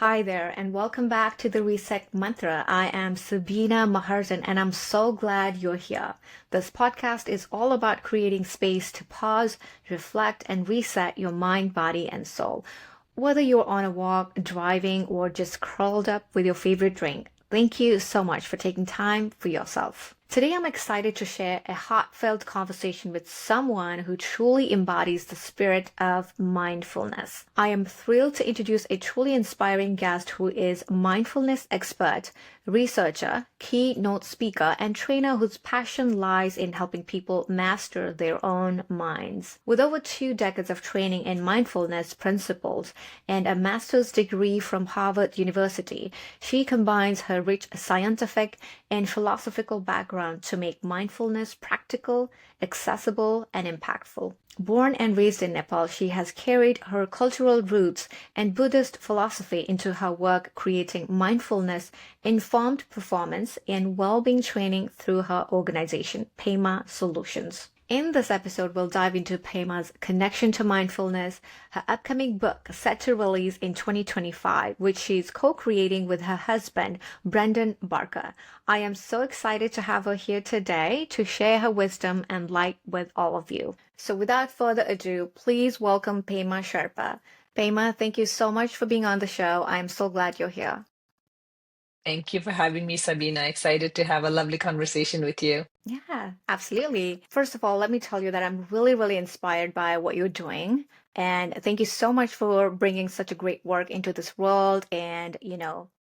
Hi there, and welcome back to the Reset Mantra. I am Sabina Maharzan, and I'm so glad you're here. This podcast is all about creating space to pause, reflect, and reset your mind, body, and soul. Whether you're on a walk, driving, or just curled up with your favorite drink, thank you so much for taking time for yourself. Today, I'm excited to share a heartfelt conversation with someone who truly embodies the spirit of mindfulness. I am thrilled to introduce a truly inspiring guest who is mindfulness expert, researcher, keynote speaker, and trainer whose passion lies in helping people master their own minds. With over 2 decades of training in mindfulness principles and a master's degree from Harvard University, she combines her rich scientific and philosophical background to make mindfulness practical, accessible, and impactful. Born and raised in Nepal, she has carried her cultural roots and Buddhist philosophy into her work, creating mindfulness informed performance and well being training through her organization, Pema Solutions. In this episode, we'll dive into Pema's connection to mindfulness, her upcoming book set to release in 2025, which she's co-creating with her husband, Brendan Barker. I am so excited to have her here today to share her wisdom and light with all of you. So without further ado, please welcome Pema Sherpa. Pema, thank you so much for being on the show. I am so glad you're here. Thank you for having me, Sabina. Excited to have a lovely conversation with you. Yeah, absolutely. First of all, let me tell you that I'm really, really inspired by what you're doing. And thank you so much for bringing such a great work into this world and,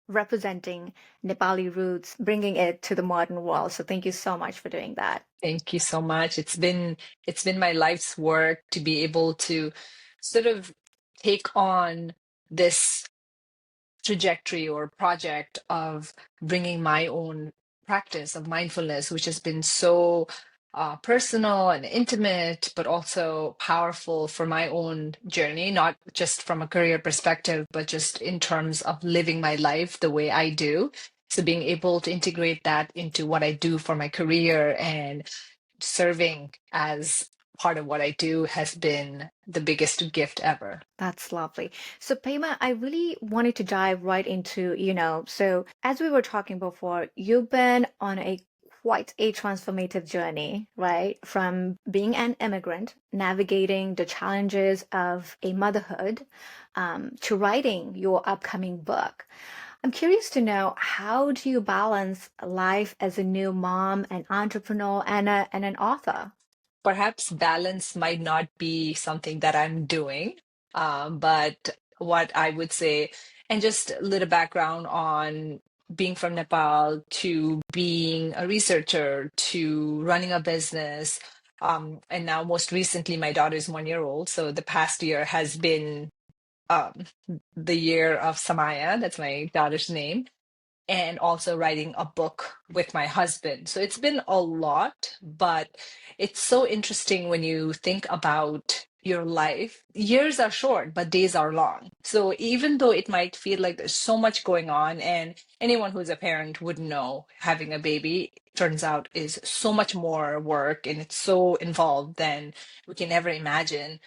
representing Nepali roots, bringing it to the modern world. So thank you so much for doing that. Thank you so much. It's been my life's work to be able to sort of take on this trajectory or project of bringing my own practice of mindfulness, which has been so personal and intimate, but also powerful for my own journey, not just from a career perspective, but just in terms of living my life the way I do. So being able to integrate that into what I do for my career and serving as part of what I do has been the biggest gift ever. That's lovely. So, Pema, I really wanted to dive right into, so as we were talking before, you've been on a quite a transformative journey, right? From being an immigrant, navigating the challenges of a motherhood, to writing your upcoming book. I'm curious to know, how do you balance life as a new mom, an entrepreneur, and an author? Perhaps balance might not be something that I'm doing, but what I would say, and just a little background on being from Nepal to being a researcher to running a business. And now, most recently, my daughter is 1 year old. So the past year has been um, the year of Samaya. That's my daughter's name, and also writing a book with my husband. So it's been a lot, but it's so interesting when you think about your life. Years are short, but days are long. So even though it might feel like there's so much going on, and anyone who's a parent would know having a baby turns out is so much more work and it's so involved than we can ever imagine.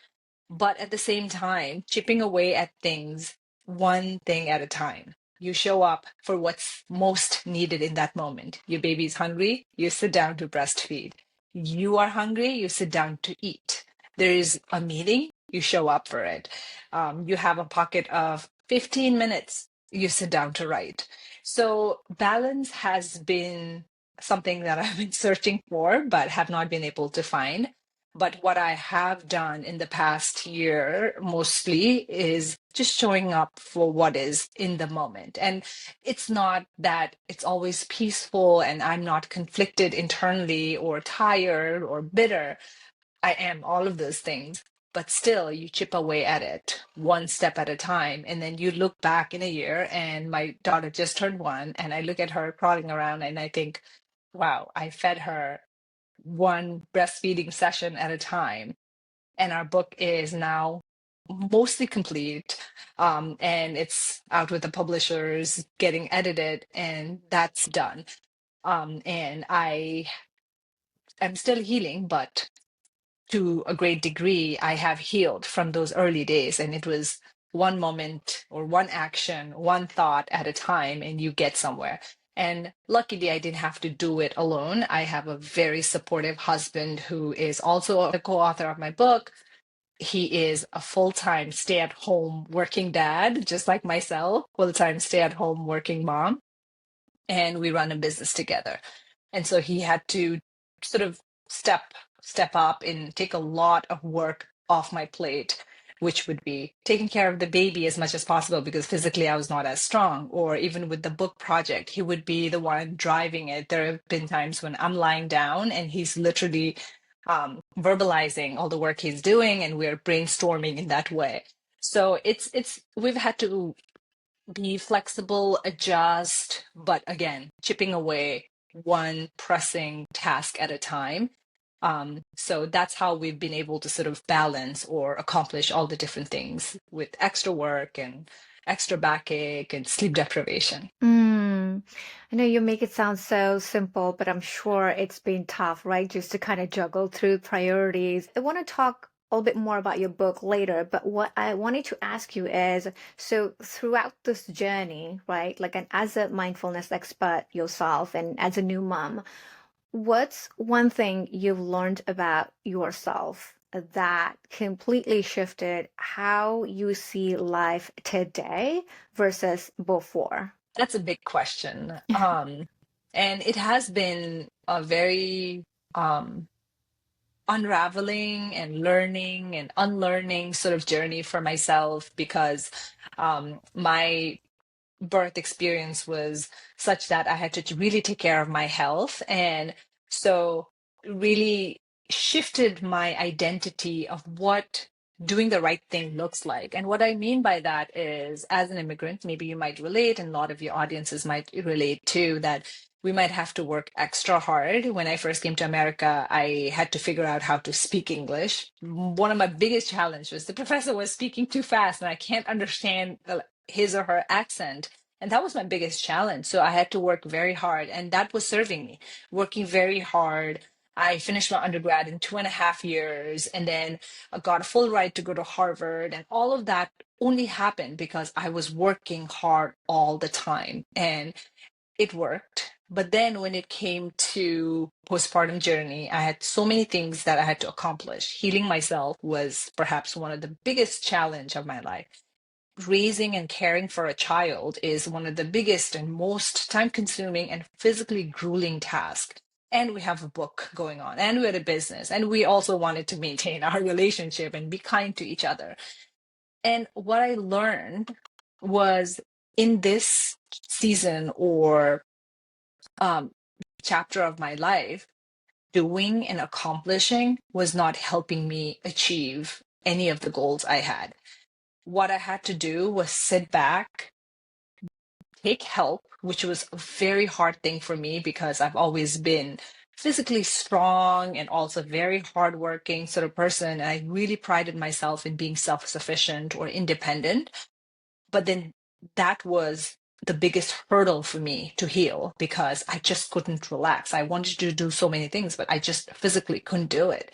But at the same time, chipping away at things one thing at a time. You show up for what's most needed in that moment. Your baby's hungry, you sit down to breastfeed. You are hungry, you sit down to eat. There is a meeting, you show up for it. You have a pocket of 15 minutes, you sit down to write. So balance has been something that I've been searching for, but have not been able to find. But what I have done in the past year mostly is just showing up for what is in the moment. And it's not that it's always peaceful and I'm not conflicted internally or tired or bitter. I am all of those things. But still, you chip away at it one step at a time. And then you look back in a year, and my daughter just turned 1, and I look at her crawling around and I think, wow, I fed her one breastfeeding session at a time. And our book is now mostly complete. And it's out with the publishers, getting edited, and that's done. And I am still healing, but to a great degree, I have healed from those early days. And it was one moment or one action, one thought at a time, and you get somewhere. And luckily, I didn't have to do it alone. I have a very supportive husband who is also a co-author of my book. He is a full-time stay-at-home working dad, just like myself, full-time stay-at-home working mom, and we run a business together. And so he had to sort of step up and take a lot of work off my plate, which would be taking care of the baby as much as possible because physically I was not as strong. Or even with the book project, he would be the one driving it. There have been times when I'm lying down and he's literally verbalizing all the work he's doing, and we're brainstorming in that way. So it's we've had to be flexible, adjust, but again, chipping away one pressing task at a time. So that's how we've been able to sort of balance or accomplish all the different things with extra work and extra backache and sleep deprivation. Mm. I know you make it sound so simple, but I'm sure it's been tough, right? Just to kind of juggle through priorities. I want to talk a little bit more about your book later, but what I wanted to ask you is, so throughout this journey, right? Like, and as a mindfulness expert yourself and as a new mom, what's one thing you've learned about yourself that completely shifted how you see life today versus before? That's a big question. And it has been a very unraveling and learning and unlearning sort of journey for myself because my birth experience was such that I had to really take care of my health. And so, really shifted my identity of what doing the right thing looks like. And what I mean by that is, as an immigrant, maybe you might relate, and a lot of your audiences might relate too, that we might have to work extra hard. When I first came to America, I had to figure out how to speak English. One of my biggest challenges was the professor was speaking too fast and I can't understand his or her accent. And that was my biggest challenge. So I had to work very hard, and that was serving me, working very hard. I finished my undergrad in 2.5 years, and then I got a full ride to go to Harvard. And all of that only happened because I was working hard all the time, and it worked. But then when it came to postpartum journey, I had so many things that I had to accomplish. Healing myself was perhaps one of the biggest challenge of my life. Raising and caring for a child is one of the biggest and most time consuming and physically grueling tasks. And we have a book going on, and we're a business, and we also wanted to maintain our relationship and be kind to each other. And what I learned was, in this season or um, chapter of my life, doing and accomplishing was not helping me achieve any of the goals I had. What I had to do was sit back, take help, which was a very hard thing for me because I've always been physically strong and also very hardworking sort of person. And I really prided myself in being self-sufficient or independent. But then that was the biggest hurdle for me to heal because I just couldn't relax. I wanted to do so many things, but I just physically couldn't do it.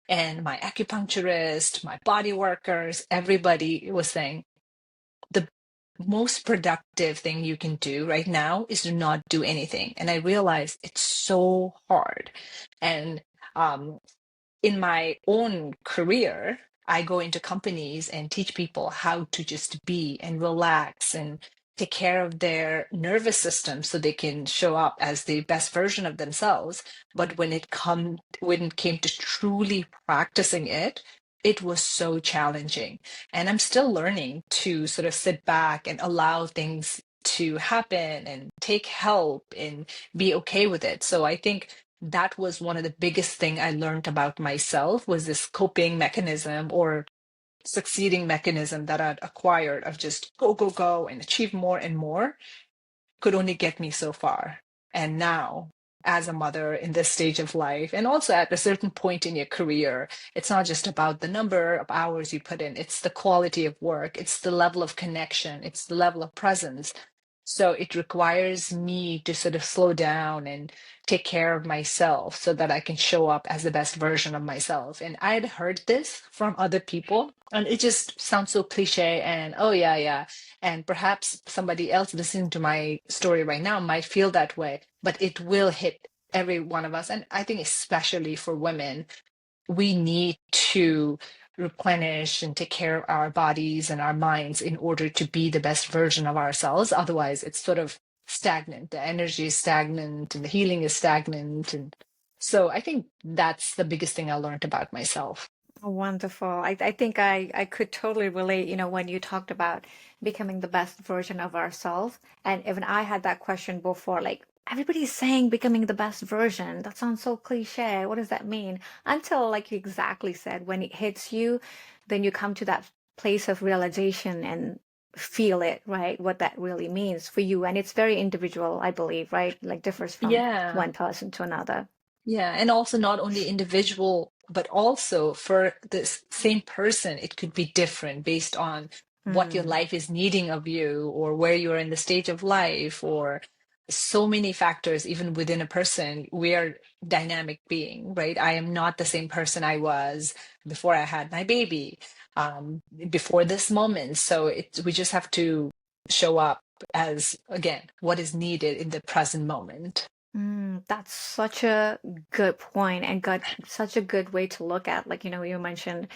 And my acupuncturist, my body workers, everybody was saying, the most productive thing you can do right now is to not do anything. And I realized it's so hard. And um, in my own career, I go into companies and teach people how to just be and relax and take care of their nervous system so they can show up as the best version of themselves. But when it came to truly practicing it, it was so challenging. And I'm still learning to sort of sit back and allow things to happen and take help and be okay with it. So I think that was one of the biggest thing I learned about myself, was this coping mechanism or succeeding mechanism that I'd acquired of just go, go, go and achieve more and more could only get me so far. And now, as a mother in this stage of life, and also at a certain point in your career, it's not just about the number of hours you put in, it's the quality of work, it's the level of connection, it's the level of presence. So it requires me to sort of slow down and take care of myself so that I can show up as the best version of myself. And I had heard this from other people, and it just sounds so cliche and oh, yeah, yeah. And perhaps somebody else listening to my story right now might feel that way, but it will hit every one of us. And I think, especially for women, we need to replenish and take care of our bodies and our minds in order to be the best version of ourselves. Otherwise, it's sort of stagnant. The energy is stagnant and the healing is stagnant. And so I think that's the biggest thing I learned about myself. Wonderful. I think I could totally relate, when you talked about becoming the best version of ourselves. And even I had that question before, like, everybody's saying becoming the best version. That sounds so cliche. What does that mean? Until, like you exactly said, when it hits you, then you come to that place of realization and feel it, right? What that really means for you. And it's very individual, I believe, right? Like differs from Yeah. one person to another. Yeah, and also not only individual, but also for this same person, it could be different based on what your Hmm. life is needing of you, or where you're in the stage of life, or so many factors, even within a person. We are dynamic being, right? I am not the same person I was before I had my baby, before this moment. So we just have to show up as, again, what is needed in the present moment. That's such a good point and such a good way to look at, like, you mentioned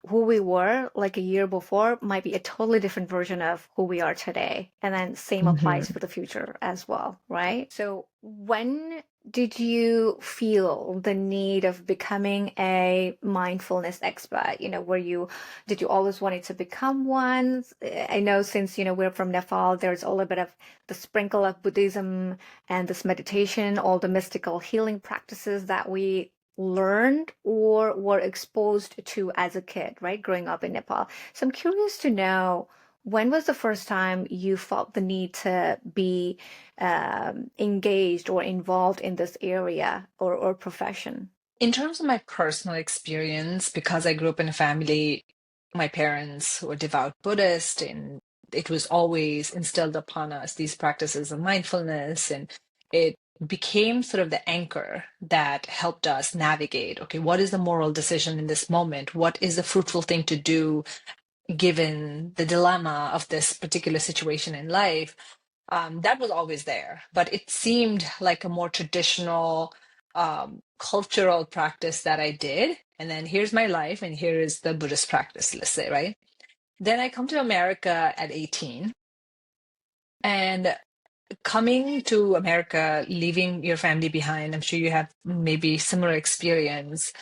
who we were like a year before might be a totally different version of who we are today. And then same applies for the future as well, right? So when did you feel the need of becoming a mindfulness expert? Did you always wanted to become one? I know since, we're from Nepal, there's a little bit of the sprinkle of Buddhism and this meditation, all the mystical healing practices that we learned or were exposed to as a kid, right? Growing up in Nepal. So I'm curious to know when was the first time you felt the need to be engaged or involved in this area or profession? In terms of my personal experience, because I grew up in a family, my parents were devout Buddhist, and it was always instilled upon us these practices of mindfulness, and it became sort of the anchor that helped us navigate. Okay, what is the moral decision in this moment? What is the fruitful thing to do given the dilemma of this particular situation in life? That was always there, but it seemed like a more traditional cultural practice that I did. And then here's my life, and here is the Buddhist practice, let's say, right? Then I come to America at 18. And coming to America, leaving your family behind, I'm sure you have maybe similar experience.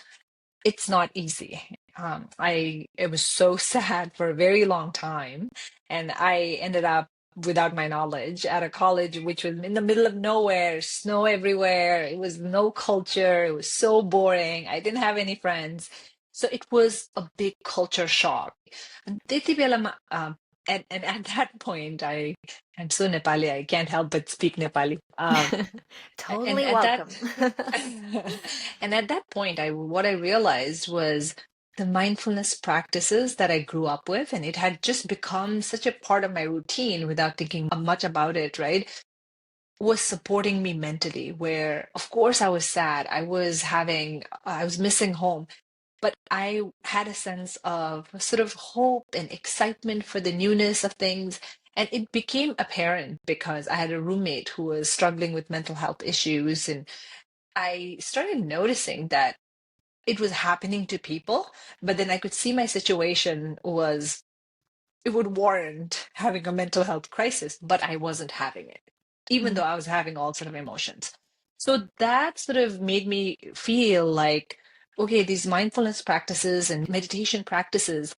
It's not easy. It was so sad for a very long time, and I ended up without my knowledge at a college which was in the middle of nowhere, snow everywhere. It was no culture. It was so boring. I didn't have any friends, so it was a big culture shock. And त्यति बेलामा, and at that point, I'm so Nepali. I can't help but speak Nepali. And Totally at that welcome. and at that point, what I realized was the mindfulness practices that I grew up with, and it had just become such a part of my routine without thinking much about it, right? Was supporting me mentally, where of course I was sad. I was missing home, but I had a sense of sort of hope and excitement for the newness of things. And it became apparent because I had a roommate who was struggling with mental health issues, and I started noticing that it was happening to people, but then I could see my situation was, it would warrant having a mental health crisis, but I wasn't having it, even though I was having all sort of emotions. So that sort of made me feel like, okay, these mindfulness practices and meditation practices,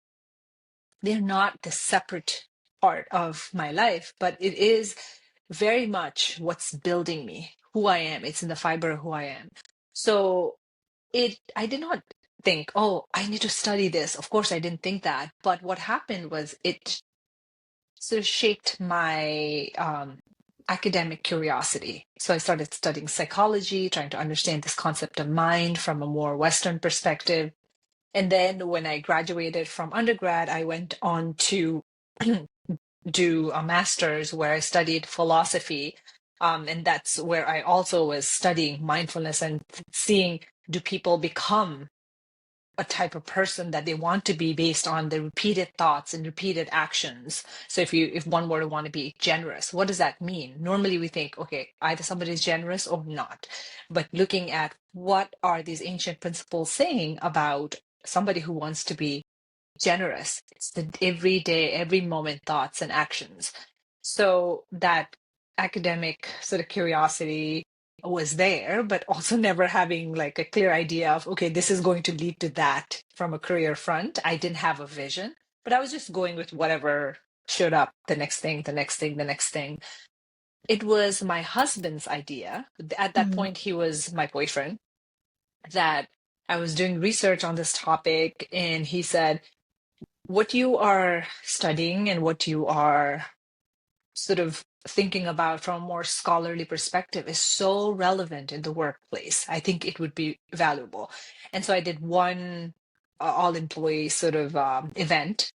they're not the separate part of my life, but it is very much what's building me, who I am. It's in the fiber of who I am. So I did not think, oh, I need to study this. Of course, I didn't think that. But what happened was it sort of shaped my academic curiosity. So I started studying psychology, trying to understand this concept of mind from a more Western perspective. And then when I graduated from undergrad, I went on to do a master's where I studied philosophy. And that's where I also was studying mindfulness and seeing, do people become a type of person that they want to be based on the repeated thoughts and repeated actions. So if one were to want to be generous, what does that mean? Normally we think, okay, either somebody is generous or not. But looking at what are these ancient principles saying about somebody who wants to be generous, it's the everyday, every moment thoughts and actions. So that academic sort of curiosity was there, but also never having like a clear idea of, okay, this is going to lead to that from a career front. I didn't have a vision, but I was just going with whatever showed up, the next thing, the next thing, the next thing. It was my husband's idea. At that Mm. point, he was my boyfriend, that I was doing research on this topic, and he said, what you are studying and what you are sort of thinking about from a more scholarly perspective is so relevant in the workplace. I think it would be valuable. And so I did one all employee sort of event,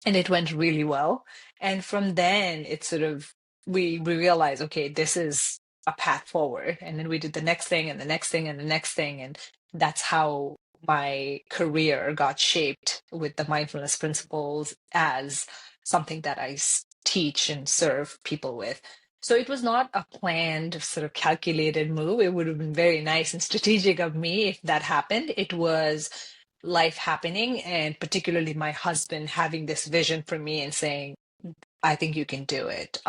and it went really well. And from then it sort of, we realized, okay, this is a path forward. And then we did the next thing and the next thing and the next thing, and that's how my career got shaped with the mindfulness principles as something that teach and serve people with. So it was not a planned sort of calculated move. It would have been very nice and strategic of me if that happened. It was life happening, and particularly my husband having this vision for me and saying, I think you can do it.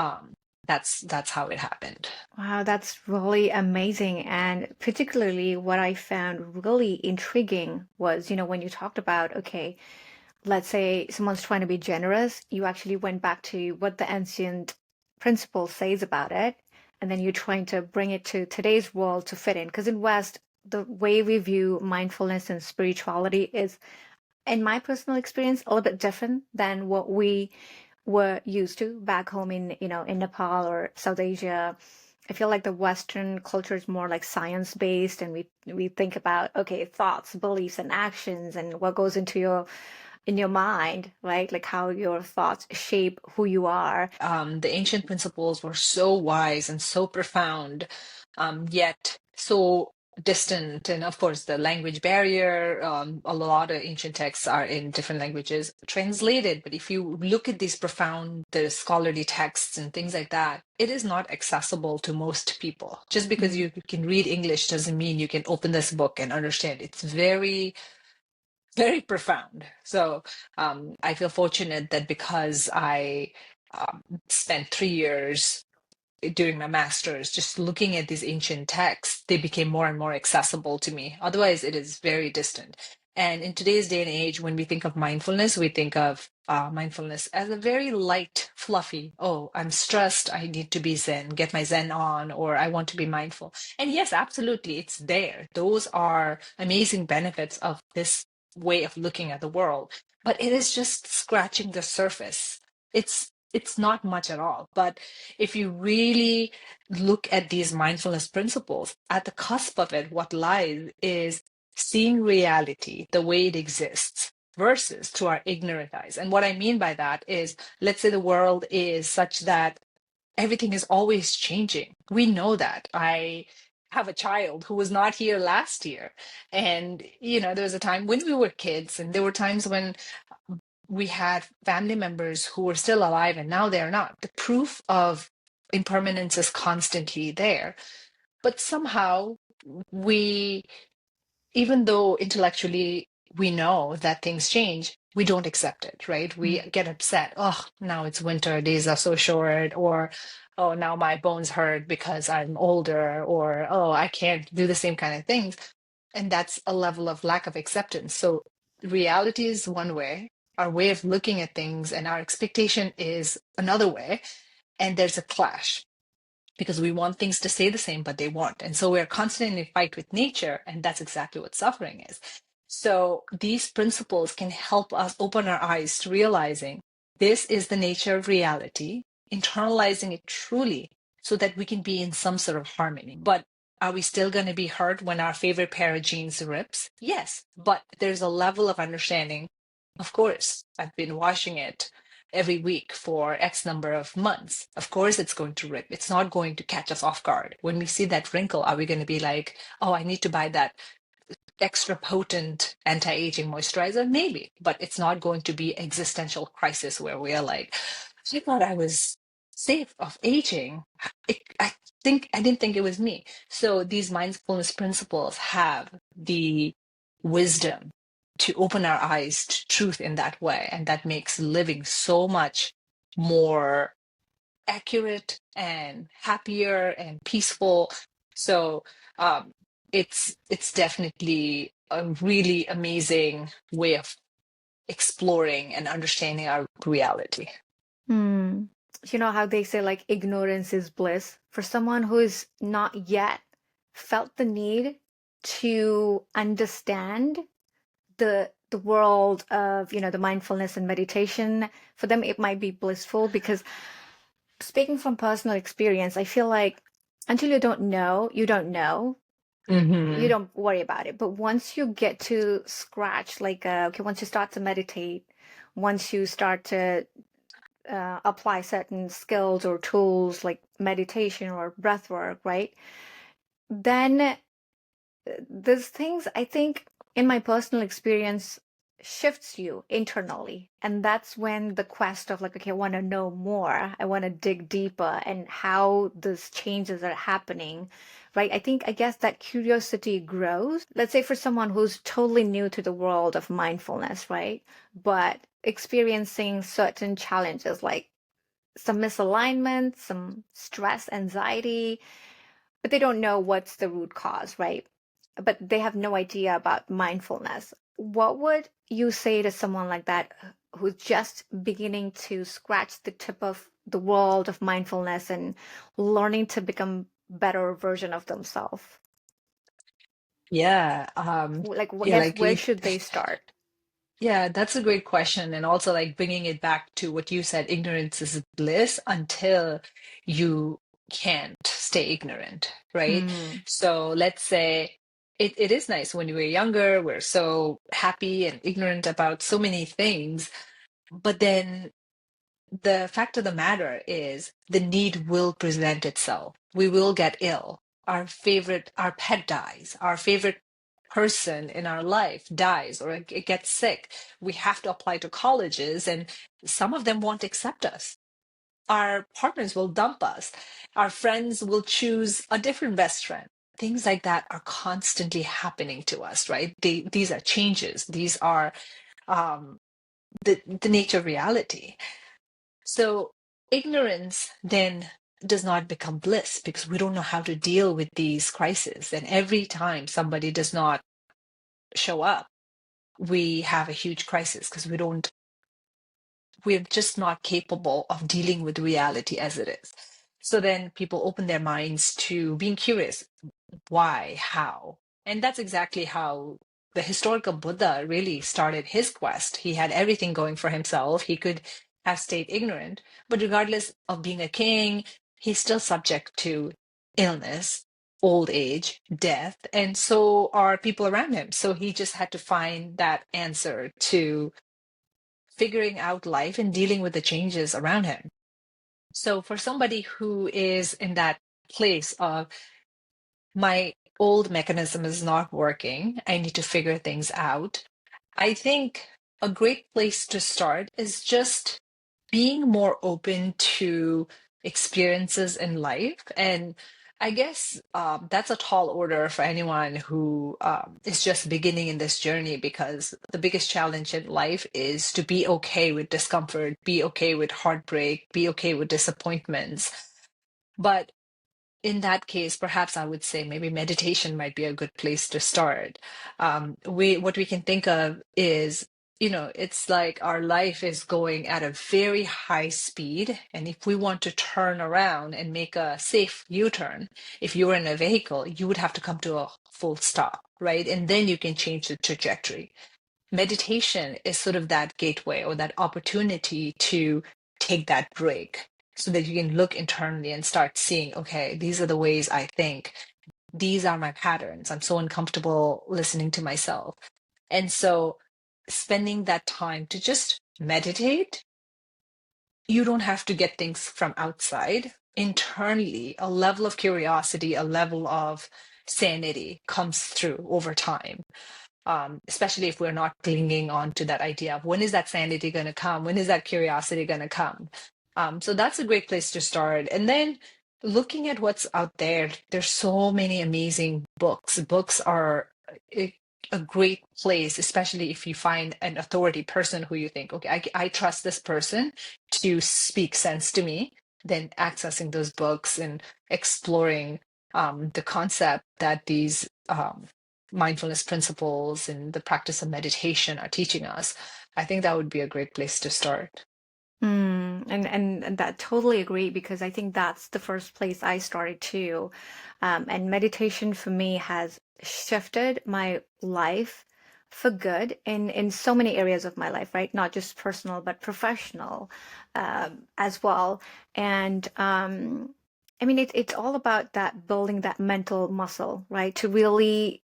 That's how it happened. Wow, that's really amazing. And particularly what I found really intriguing was, when you talked about, okay, let's say someone's trying to be generous, you actually went back to what the ancient principle says about it, and then you're trying to bring it to today's world to fit in. Because in West, the way we view mindfulness and spirituality is, in my personal experience, a little bit different than what we were used to back home in, in Nepal or South Asia. I feel like the Western culture is more like science based, and we think about, okay, thoughts, beliefs, and actions, and what goes into your in your mind, right? Like how your thoughts shape who you are. The ancient principles were so wise and so profound, yet so distant. And of course, the language barrier, a lot of ancient texts are in different languages translated. But if you look at these profound, the scholarly texts and things like that, it is not accessible to most people. Just because Mm. you can read English doesn't mean you can open this book and understand. It's very, very profound. So I feel fortunate that because I spent 3 years during my master's just looking at these ancient texts, they became more and more accessible to me. Otherwise, it is very distant. And in today's day and age, when we think of mindfulness, we think of mindfulness as a very light, fluffy, oh, I'm stressed, I need to be Zen, get my Zen on, or I want to be mindful. And yes, absolutely, it's there. Those are amazing benefits of this way of looking at the world. But it is just scratching the surface. It's not much at all. But if you really look at these mindfulness principles, at the cusp of it, what lies is seeing reality the way it exists versus through our ignorant eyes. And what I mean by that is, let's say the world is such that everything is always changing. We know that. I have a child who was not here last year. And, there was a time when we were kids, and there were times when we had family members who were still alive and now they're not. The proof of impermanence is constantly there. But somehow we, even though intellectually we know that things change, we don't accept it, right? We Mm. get upset. Oh, now it's winter, days are so short, or oh, now my bones hurt because I'm older, or oh, I can't do the same kind of things. And that's a level of lack of acceptance. So reality is one way, our way of looking at things and our expectation is another way. And there's a clash because we want things to stay the same, but they won't. And so we're constantly in a fight with nature. And that's exactly what suffering is. So these principles can help us open our eyes to realizing this is the nature of reality, internalizing it truly so that we can be in some sort of harmony. But are we still going to be hurt when our favorite pair of jeans rips? Yes, but there's a level of understanding. Of course, I've been washing it every week for X number of months, of course it's going to rip. It's not going to catch us off guard. When we see that wrinkle, are we going to be like, oh, I need to buy that extra potent anti-aging moisturizer? Maybe, but it's not going to be existential crisis where we are like, I thought I was safe of aging. I didn't think it was me. So these mindfulness principles have the wisdom to open our eyes to truth in that way, and that makes living so much more accurate and happier and peaceful. So um, it's definitely a really amazing way of exploring and understanding our reality. Hmm. You know how they say like ignorance is bliss? For someone who is not yet felt the need to understand the world of, the mindfulness and meditation, for them it might be blissful because speaking from personal experience, I feel like until you don't know, you don't know. You Hmm. don't worry about it. But once you get to scratch, like, okay, once you start to meditate, once you start to apply certain skills or tools like meditation or breath work, right? Then these things, I think, in my personal experience, shifts you internally. And that's when the quest of like, okay, I want to know more. I want to dig deeper and how these changes are happening, right? I guess that curiosity grows. Let's say for someone who's totally new to the world of mindfulness, right? But experiencing certain challenges like some misalignment, some stress, anxiety, but they don't know what's the root cause, right? But they have no idea about mindfulness. What would you say to someone like that who's just beginning to scratch the tip of the world of mindfulness and learning to become better version of themselves? Yeah. Like, I Yeah, guess like where you, should they start? yeah, that's a great question. And also, like bringing it back to what you said, ignorance is bliss until you can't stay ignorant, right? Hmm. So let's say it is nice when we were younger, we're so happy and ignorant about so many things. But then the fact of the matter is the need will present itself. We will get ill. Our pet dies. Our favorite person in our life dies or it gets sick. We have to apply to colleges, and some of them won't accept us. Our partners will dump us. Our friends will choose a different best friend. Things like that are constantly happening to us, right? These are changes. These are um, the nature of reality. So ignorance then does not become bliss because we don't know how to deal with these crises. And every time somebody does not show up, we have a huge crisis because we're just not capable of dealing with reality as it is. So then people open their minds to being curious. Why? How? And that's exactly how the historical Buddha really started his quest. He had everything going for himself. He could have stayed ignorant, but regardless of being a king, he's still subject to illness, old age, death, and so are people around him. So he just had to find that answer to figuring out life and dealing with the changes around him. So for somebody who is in that place of my old mechanism is not working, I need to figure things out, I think a great place to start is just being more open to experiences in life. And I guess that's a tall order for anyone who is just beginning in this journey because the biggest challenge in life is to be okay with discomfort, be okay with heartbreak, be okay with disappointments. But in that case, perhaps I would say maybe meditation might be a good place to start. What we can think of is, it's like our life is going at a very high speed, and if we want to turn around and make a safe U-turn, if you were in a vehicle, you would have to come to a full stop, right? And then you can change the trajectory. Meditation is sort of that gateway or that opportunity to take that break so that you can look internally and start seeing, okay, these are the ways I think. These are my patterns. I'm so uncomfortable listening to myself. And so spending that time to just meditate you don't have to get things from outside. Internally, a level of curiosity, a level of sanity comes through over time, especially if we're not clinging on to that idea of when is that sanity going to come? When is that curiosity going to come? So that's a great place to start. And then looking at what's out there, there's so many amazing books. Books are a, a great place, especially if you find an authority person who you think, okay, I trust this person to speak sense to me. Then accessing those books and exploring the concept that these mindfulness principles and the practice of meditation are teaching us, I think that would be a great place to start. And that totally agree because I think that's the first place I started too. And meditation for me has shifted my life for good in so many areas of my life, right? Not just personal, but professional, as well. And I mean, it's all about that building that mental muscle, right? To really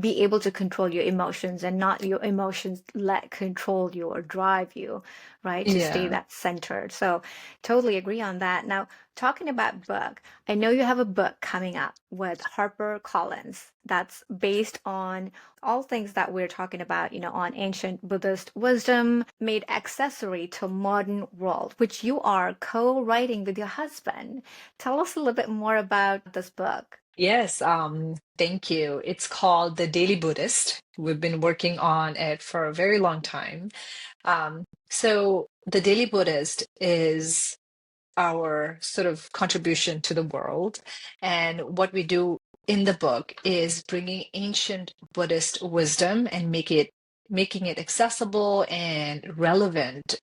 be able to control your emotions and not your emotions let control you or drive you, right? To stay Yeah. that centered. So totally agree on that. Now, talking about book, I know you have a book coming up with Harper Collins that's based on all things that we're talking about, on ancient Buddhist wisdom made accessory to modern world, which you are co-writing with your husband. Tell us a little bit more about this book. Yes, thank you. It's called The Daily Buddhist. We've been working on it for a very long time. So, The Daily Buddhist is our sort of contribution to the world. And what we do in the book is bringing ancient Buddhist wisdom and making it accessible and relevant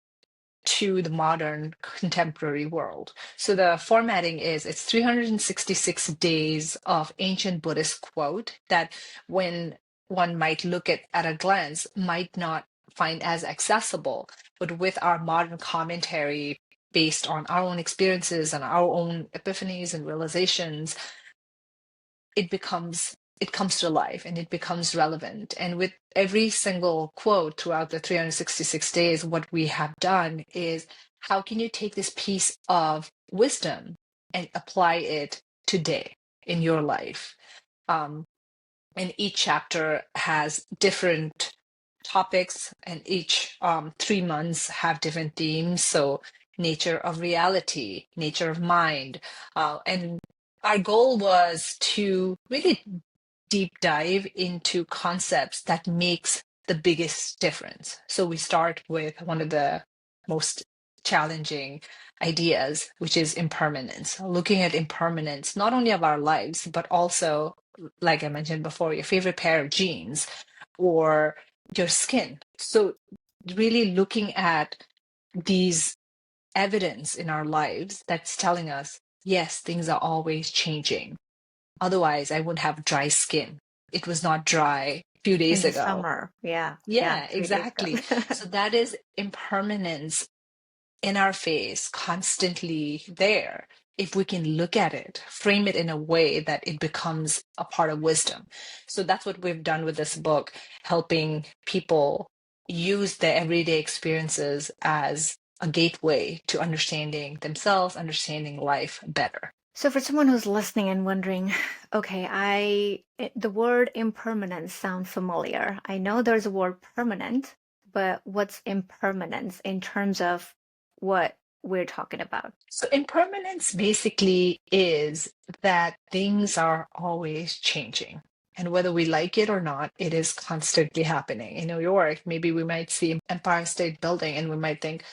to the modern contemporary world. So the formatting is it's 366 days of ancient Buddhist quote that when one might look at a glance might not find as accessible, but with our modern commentary based on our own experiences and our own epiphanies and realizations, it comes to life and it becomes relevant. And with every single quote throughout the 366 days, what we have done is how can you take this piece of wisdom and apply it today in your life? Um, and each chapter has different topics, and each 3 months have different themes. So, nature of reality, nature of mind. And our goal was to really deep dive into concepts that makes the biggest difference. So we start with one of the most challenging ideas, which is impermanence. Looking at impermanence, not only of our lives, but also, like I mentioned before, your favorite pair of jeans or your skin. So really looking at these evidence in our lives that's telling us, yes, things are always changing. Otherwise, I would have dry skin. It was not dry a few In days the ago. summer. Yeah. Yeah. Yeah, 3 days exactly. ago. So that is impermanence in our face, constantly there. If we can look at it, frame it in a way that it becomes a part of wisdom. So that's what we've done with this book, helping people use their everyday experiences as a gateway to understanding themselves, understanding life better. So for someone who's listening and wondering, okay, the word impermanence sounds familiar. I know there's a word permanent, but what's impermanence in terms of what we're talking about? So impermanence basically is that things are always changing. And whether we like it or not, it is constantly happening. In New York, maybe we might see Empire State Building and we might think,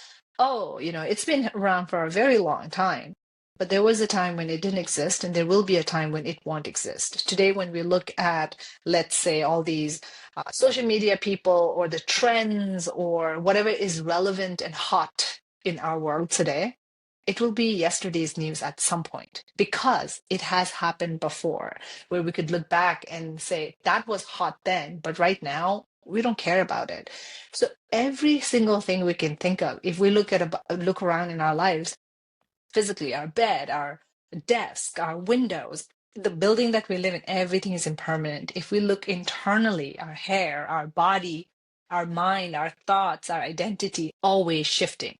oh, it's been around for a very long time. But there was a time when it didn't exist, and there will be a time when it won't exist. Today, when we look at, let's say, all these social media people or the trends or whatever is relevant and hot in our world today, it will be yesterday's news at some point because it has happened before, where we could look back and say that was hot then, but right now we don't care about it. So every single thing we can think of, if we look around in our lives, physically, our bed, our desk, our windows, the building that we live in, everything is impermanent. If we look internally, our hair, our body, our mind, our thoughts, our identity, always shifting.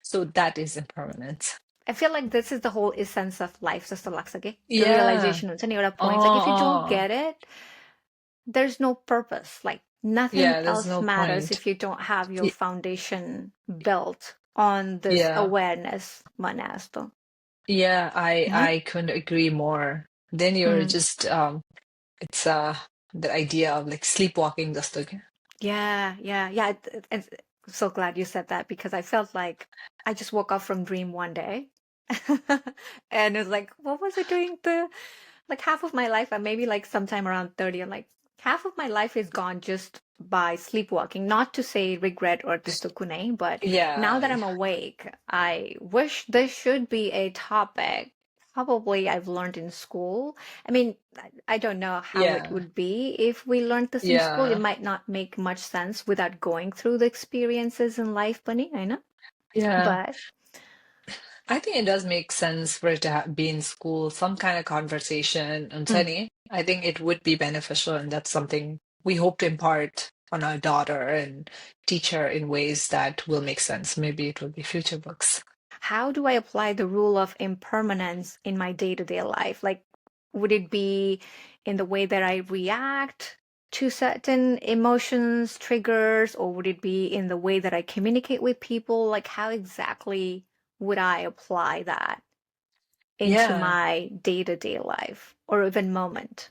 So that is impermanence. I feel like this is the whole essence of life, Sister Laksake. The Yeah. realization and your points. Like if you don't Oh, get it, there's no purpose. Like nothing yeah, there's else no matters point. if you don't have your Y- foundation built on this Yeah. awareness, Manasto. Yeah, I Yeah. I couldn't agree more. Then you're Mm. just it's the idea of like sleepwalking just again. Yeah. I'm so glad you said that because I felt like I just woke up from dream one day. And it was like, what was I doing like half of my life, and maybe like sometime around 30, I'm like, half of my life is gone just by sleepwalking. Not to say regret or tisukune, but now that Yeah, I'm awake, I wish this should be a topic. Probably I've learned in school. I mean, I don't know how it yeah, would be if we learned this in school. It yeah, might not make much sense without going through the experiences in life, Bunny. I know. yeah. But I think it does make sense for it to be in school, some kind of conversation on mm, Sunny. I think it would be beneficial, and that's something we hope to impart on our daughter and teach her in ways that will make sense. Maybe it will be future books. how do I apply the rule of impermanence in my day-to-day life? Like, would it be in the way that I react to certain emotions, triggers, or would it be in the way that I communicate with people? Like, how exactly would I apply that into Yeah, my day-to-day life or even moment?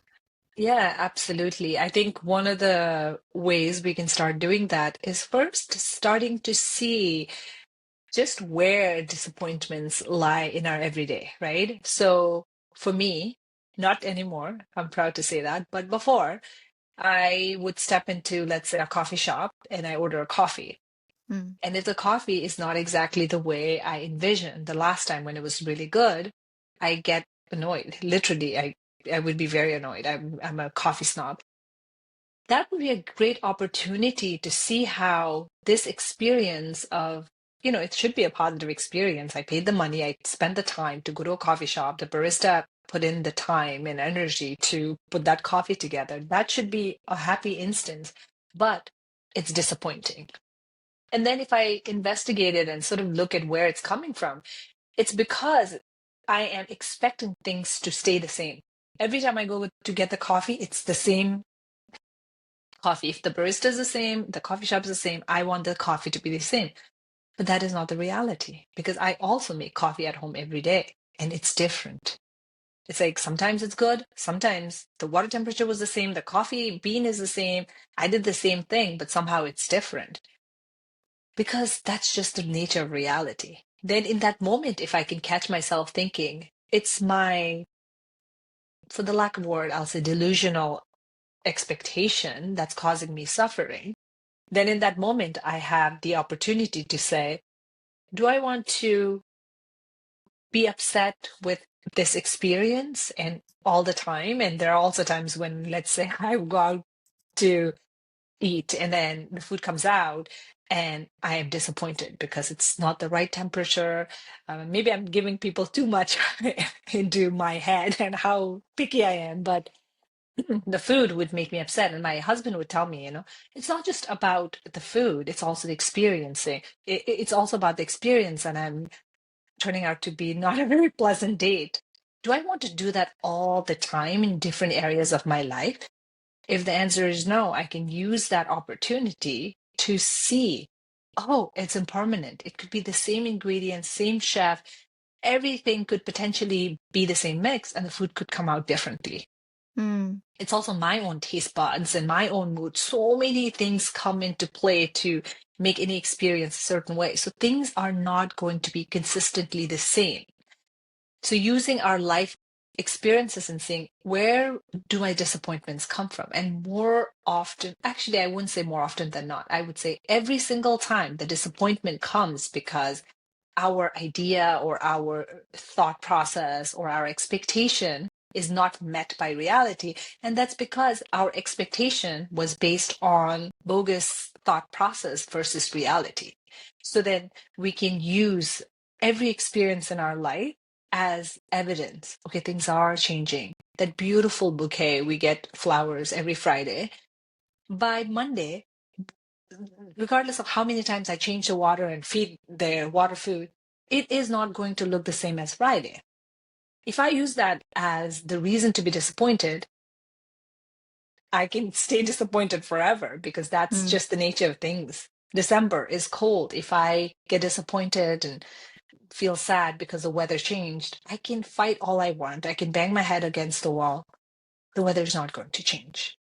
yeah, absolutely. I think one of the ways we can start doing that is first starting to see just where disappointments lie in our everyday, right? So for me, not anymore, I'm proud to say that, but before, I would step into, let's say, a coffee shop and I order a coffee. Mm, And if the coffee is not exactly the way I envisioned the last time when it was really good, I get annoyed. Literally, I would be very annoyed. I'm a coffee snob. That would be a great opportunity to see how this experience of, it should be a positive experience. I paid the money, I spent the time to go to a coffee shop, the barista put in the time and energy to put that coffee together. That should be a happy instance, but it's disappointing. And then if I investigate it and sort of look at where it's coming from, it's because I am expecting things to stay the same. Every time I go to get the coffee, it's the same coffee. If the barista is the same, the coffee shop is the same, I want the coffee to be the same. But that is not the reality because I also make coffee at home every day and it's different. It's like sometimes it's good, sometimes the water temperature was the same, the coffee bean is the same, I did the same thing, but somehow it's different because that's just the nature of reality. Then in that moment, if I can catch myself thinking, it's my, for the lack of a word, I'll say delusional expectation that's causing me suffering, then in that moment, I have the opportunity to say, do I want to be upset with this experience and all the time? And there are also times when, let's say, I go out to eat and then the food comes out and I am disappointed because it's not the right temperature. Maybe I'm giving people too much into my head and how picky I am, but the food would make me upset. And my husband would tell me, it's not just about the food, it's also the experiencing. It's also about the experience. And I'm turning out to be not a very pleasant date. Do I want to do that all the time in different areas of my life? If the answer is no, I can use that opportunity to see, oh, it's impermanent. It could be the same ingredients, same chef. Everything could potentially be the same mix, and the food could come out differently. mm, It's also my own taste buds and my own mood. So many things come into play to make any experience a certain way. So things are not going to be consistently the same. So using our life experiences and seeing where do my disappointments come from? And more often, actually, I wouldn't say more often than not. I would say every single time the disappointment comes because our idea or our thought process or our expectation is not met by reality. And that's because our expectation was based on bogus thought process versus reality. So then we can use every experience in our life as evidence. Okay, things are changing. That beautiful bouquet, we get flowers every Friday. By Monday, regardless of how many times I change the water and feed their water food, it is not going to look the same as Friday. If I use that as the reason to be disappointed, I can stay disappointed forever because that's Mm. just the nature of things. December is cold. If I get disappointed and feel sad because the weather changed, I can fight all I want. I can bang my head against the wall. The weather's not going to change.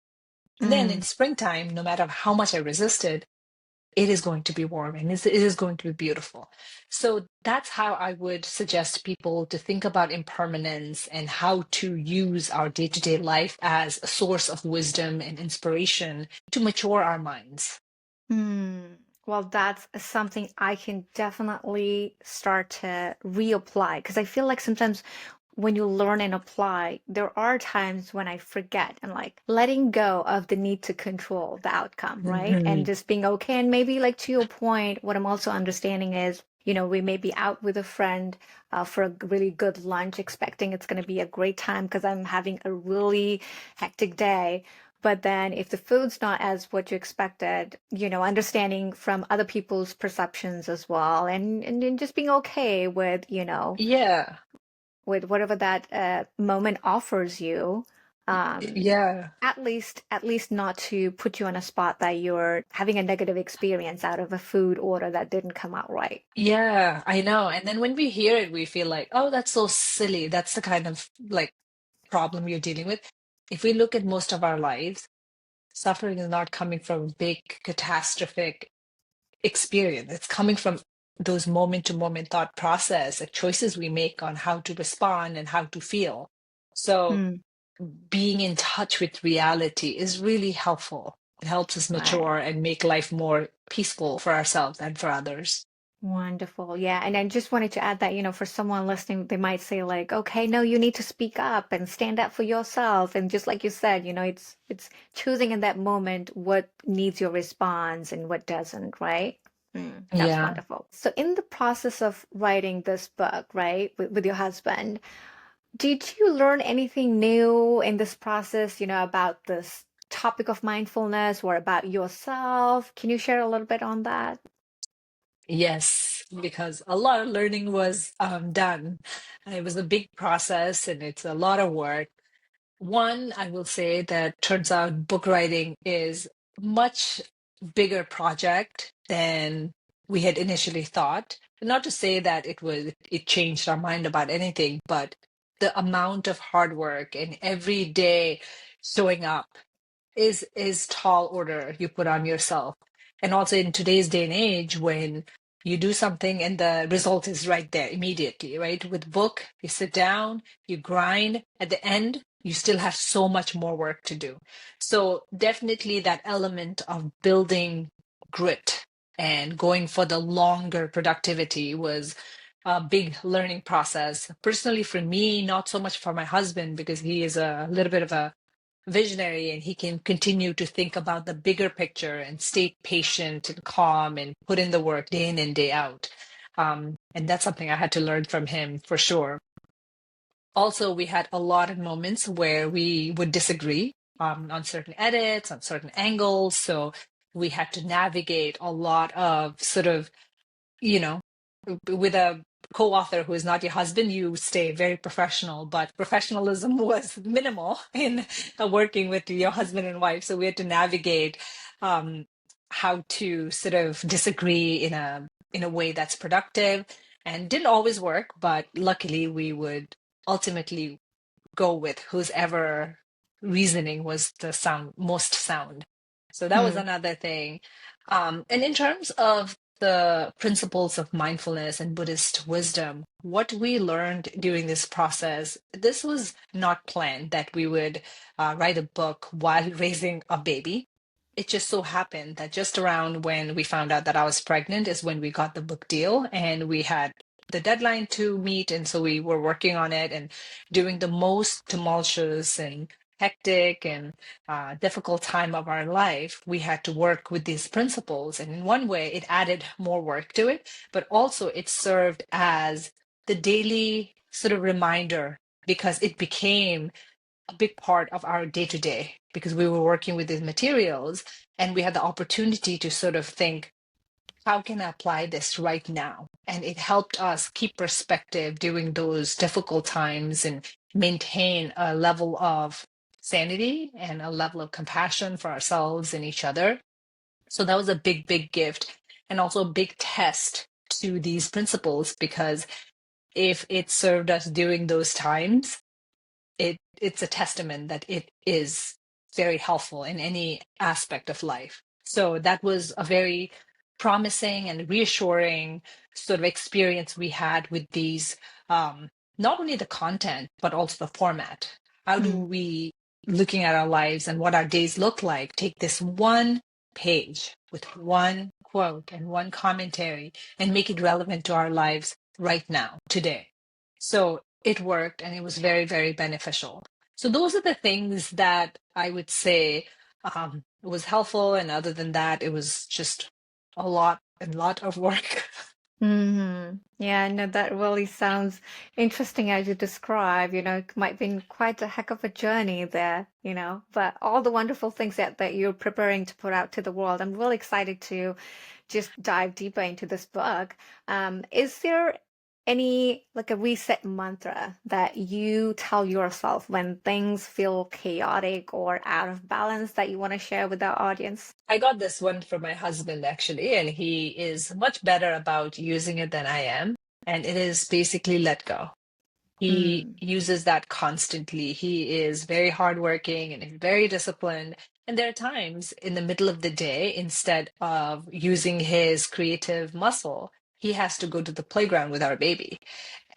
And then in Mm. springtime, no matter how much I resisted, it is going to be warm and it is going to be beautiful. So that's how I would suggest people to think about impermanence and how to use our day to day life as a source of wisdom and inspiration to mature our minds. Mm. Well, that's something I can definitely start to reapply because I feel like sometimes when you learn and apply, there are times when I forget and like letting go of the need to control the outcome, right? And Mhm. just being okay. And maybe like to your point, what I'm also understanding is, we may be out with a friend for a really good lunch, expecting it's going to be a great time because I'm having a really hectic day. But then if the food's not as what you expected, understanding from other people's perceptions as well, and then just being okay Yeah. with whatever that moment offers you, um, Yeah. at least not to put you on a spot that you're having a negative experience out of a food order that didn't come out right. Yeah, I know. And then when we hear it, we feel like, oh, that's so silly. That's the kind of like problem you're dealing with. If we look at most of our lives, suffering is not coming from big catastrophic experience. It's coming from those moment to moment thought process and choices we make on how to respond and how to feel. So Hmm. being in touch with reality is really helpful. It helps us Right. mature and make life more peaceful for ourselves and for others. Wonderful. Yeah. And I just wanted to add that, for someone listening, they might say like, okay, no, you need to speak up and stand up for yourself. And just like you said, it's choosing in that moment what needs your response and what doesn't, right? That's Yeah. wonderful. So in the process of writing this book, right, with your husband, did you learn anything new in this process, about this topic of mindfulness or about yourself? Can you share a little bit on that? Yes, because a lot of learning was done. It was a big process and it's a lot of work. One, I will say that turns out book writing is much bigger project than we had initially thought. Not to say that it changed our mind about anything, but the amount of hard work and every day showing up is tall order you put on yourself. And also in today's day and age, when you do something and the result is right there immediately, right? With book, you sit down, you grind. At the end, you still have so much more work to do. So definitely that element of building grit and going for the longer productivity was a big learning process. Personally, for me, not so much for my husband, because he is a little bit of a visionary and he can continue to think about the bigger picture and stay patient and calm and put in the work day in and day out. And that's something I had to learn from him for sure. Also, we had a lot of moments where we would disagree on certain edits, on certain angles. So we had to navigate a lot of sort of, you know, with a co-author who is not your husband, you stay very professional, but professionalism was minimal in working with your husband and wife. So we had to navigate um, how to sort of disagree in a way that's productive, and didn't always work, but luckily we would ultimately go with whose ever reasoning was the most sound. So that was Hmm. another thing. And in terms of the principles of mindfulness and Buddhist wisdom, what we learned during this process, this was not planned that we would write a book while raising a baby. It just so happened that just around when we found out that I was pregnant is when we got the book deal and we had the deadline to meet. And so we were working on it. And during the most tumultuous and hectic and difficult time of our life, we had to work with these principles. And in one way, it added more work to it, but also it served as the daily sort of reminder because it became a big part of our day to day because we were working with these materials and we had the opportunity to sort of think, how can I apply this right now? And it helped us keep perspective during those difficult times and maintain a level of sanity and a level of compassion for ourselves and each other. So that was a big, big gift and also a big test to these principles because if it served us during those times, it's a testament that it is very helpful in any aspect of life. So that was a very promising and reassuring sort of experience we had with these, not only the content but also the format. How do Mm. we, looking at our lives and what our days look like, take this one page with one quote and one commentary and make it relevant to our lives right now, today? So it worked and it was very, very beneficial. So those are the things that I would say was helpful. And other than that, it was just a lot of work. Yeah, no, that really sounds interesting as you describe. It might been quite a heck of a journey there, but all the wonderful things that you're preparing to put out to the world. I'm really excited to just dive deeper into this book. Is there any like a reset mantra that you tell yourself when things feel chaotic or out of balance that you want to share with our audience? I got this one from my husband actually, and he is much better about using it than I am. And it is basically let go. He Mm. uses that constantly. He is very hardworking and he's very disciplined. And there are times in the middle of the day, instead of using his creative muscle, he has to go to the playground with our baby.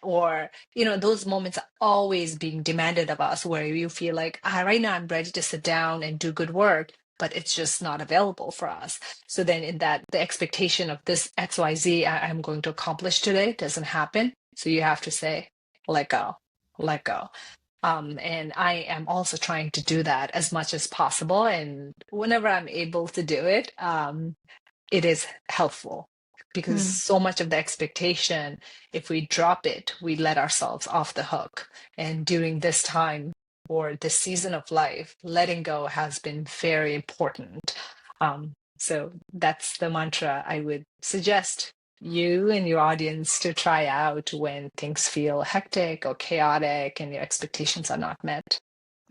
Or, those moments are always being demanded of us where you feel like, right now I'm ready to sit down and do good work, but it's just not available for us. So then in that, the expectation of this XYZ I'm going to accomplish today doesn't happen. So you have to say, let go, let go. And I am also trying to do that as much as possible. And whenever I'm able to do it, it is helpful because Mm. so much of the expectation, if we drop it, we let ourselves off the hook. And during this time or this season of life, letting go has been very important. So that's the mantra I would suggest you and your audience to try out when things feel hectic or chaotic and your expectations are not met.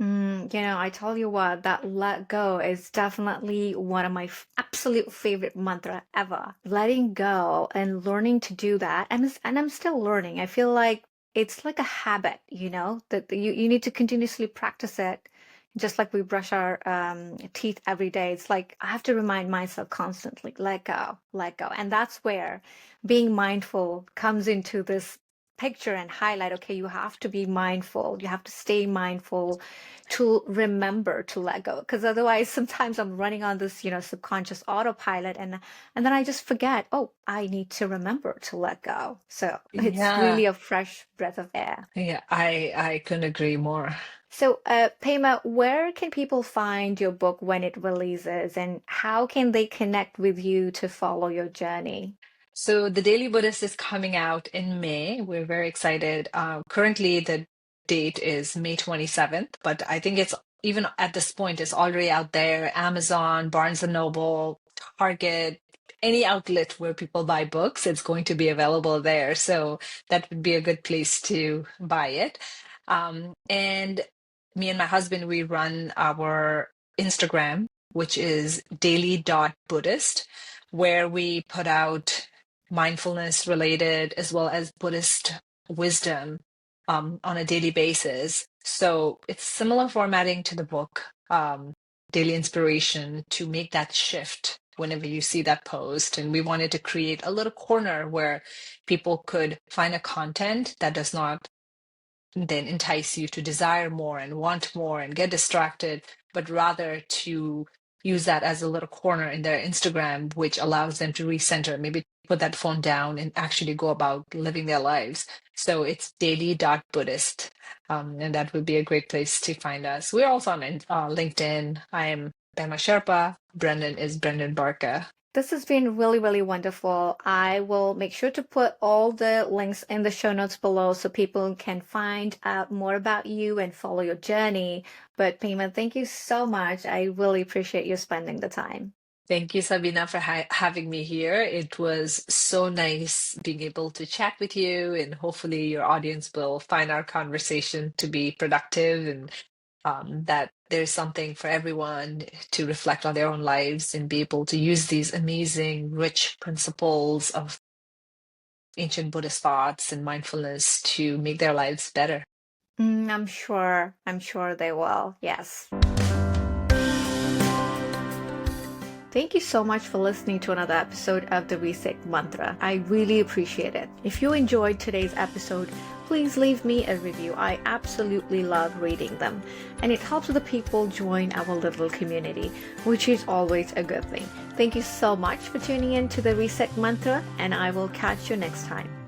I tell you what, that let go is definitely one of my absolute favorite mantra ever. Letting go and learning to do that. And I'm still learning. I feel like it's like a habit, that you need to continuously practice it. Just like we brush our teeth every day. It's like I have to remind myself constantly, let go, let go. And that's where being mindful comes into this picture and highlight, okay, you have to be mindful. You have to stay mindful to remember to let go, because otherwise sometimes I'm running on this subconscious autopilot, and then I just forget, oh, I need to remember to let go. So it's Yeah, really a fresh breath of air. yeah, I couldn't agree more. So Pema, where can people find your book when it releases, and how can they connect with you to follow your journey? So the Daily Buddhist is coming out in May. We're very excited. Currently, the date is May 27th, but I think it's even at this point, it's already out there. Amazon, Barnes and Noble, Target, any outlet where people buy books, it's going to be available there. So that would be a good place to buy it. And me and my husband, we run our Instagram, which is daily.buddhist, where we put out mindfulness related as well as Buddhist wisdom on a daily basis. So it's similar formatting to the book, Daily Inspiration, to make that shift whenever you see that post. And we wanted to create a little corner where people could find a content that does not then entice you to desire more and want more and get distracted, but rather to use that as a little corner in their Instagram, which allows them to recenter, maybe put that phone down and actually go about living their lives. So it's daily.buddhist. And that would be a great place to find us. We're also on LinkedIn. I am Pema Sherpa. Brendan is Brendan Barka. This has been really, really wonderful. I will make sure to put all the links in the show notes below so people can find out more about you and follow your journey. But Pema, thank you so much. I really appreciate you spending the time. Thank you, Sabina, for having me here. It was so nice being able to chat with you, and hopefully, your audience will find our conversation to be productive and that there's something for everyone to reflect on their own lives and be able to use these amazing, rich principles of ancient Buddhist thoughts and mindfulness to make their lives better. I'm sure. I'm sure they will. Yes. Thank you so much for listening to another episode of the Reset Mantra. I really appreciate it. If you enjoyed today's episode, please leave me a review. I absolutely love reading them. And it helps the people join our little community, which is always a good thing. Thank you so much for tuning in to the Reset Mantra, and I will catch you next time.